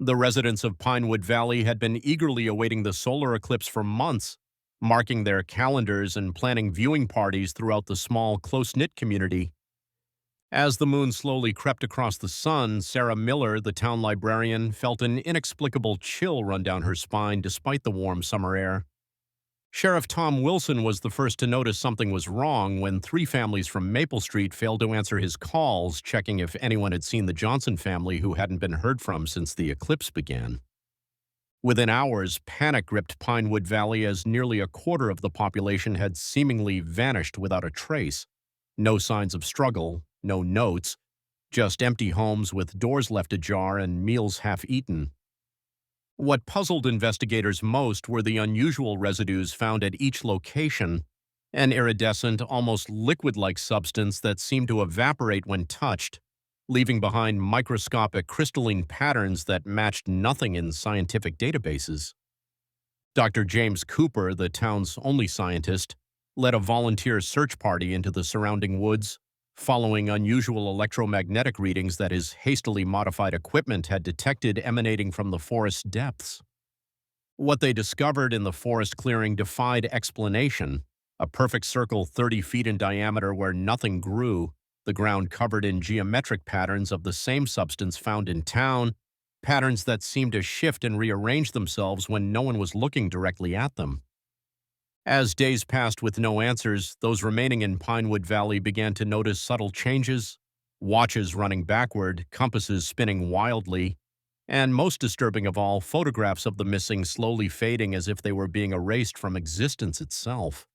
The residents of Pinewood Valley had been eagerly awaiting the solar eclipse for months, marking their calendars and planning viewing parties throughout the small, close-knit community. As the moon slowly crept across the sun, Sarah Miller, the town librarian, felt an inexplicable chill run down her spine despite the warm summer air. Sheriff Tom Wilson was the first to notice something was wrong when three families from Maple Street failed to answer his calls, checking if anyone had seen the Johnson family who hadn't been heard from since the eclipse began. Within hours, panic gripped Pinewood Valley as nearly a quarter of the population had seemingly vanished without a trace. No signs of struggle, no notes, just empty homes with doors left ajar and meals half-eaten. What puzzled investigators most were the unusual residues found at each location, an iridescent, almost liquid-like substance that seemed to evaporate when touched, leaving behind microscopic crystalline patterns that matched nothing in scientific databases. Dr. James Cooper, the town's only scientist, led a volunteer search party into the surrounding woods, following unusual electromagnetic readings that his hastily modified equipment had detected emanating from the forest depths. What they discovered in the forest clearing defied explanation: a perfect circle 30 feet in diameter where nothing grew, the ground covered in geometric patterns of the same substance found in town, patterns that seemed to shift and rearrange themselves when no one was looking directly at them. As days passed with no answers, those remaining in Pinewood Valley began to notice subtle changes: watches running backward, compasses spinning wildly, and most disturbing of all, photographs of the missing slowly fading as if they were being erased from existence itself.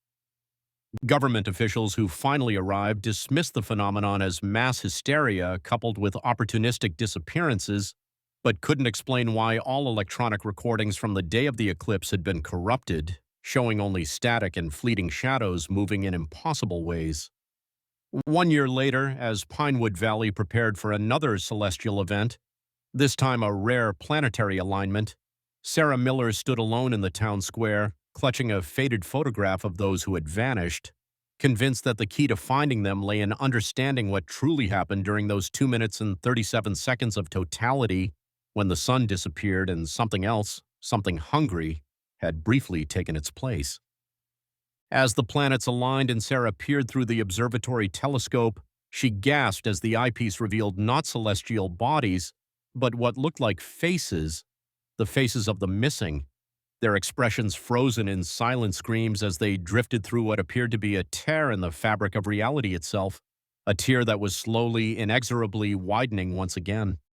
Government officials who finally arrived dismissed the phenomenon as mass hysteria coupled with opportunistic disappearances, but couldn't explain why all electronic recordings from the day of the eclipse had been corrupted, showing only static and fleeting shadows moving in impossible ways. 1 year later, as Pinewood Valley prepared for another celestial event, this time a rare planetary alignment, Sarah Miller stood alone in the town square, clutching a faded photograph of those who had vanished, convinced that the key to finding them lay in understanding what truly happened during those 2 minutes and 37 seconds of totality when the sun disappeared and something else, something hungry, had briefly taken its place. As the planets aligned and Sarah peered through the observatory telescope, she gasped as the eyepiece revealed not celestial bodies, but what looked like faces, the faces of the missing, their expressions frozen in silent screams as they drifted through what appeared to be a tear in the fabric of reality itself, a tear that was slowly, inexorably widening once again.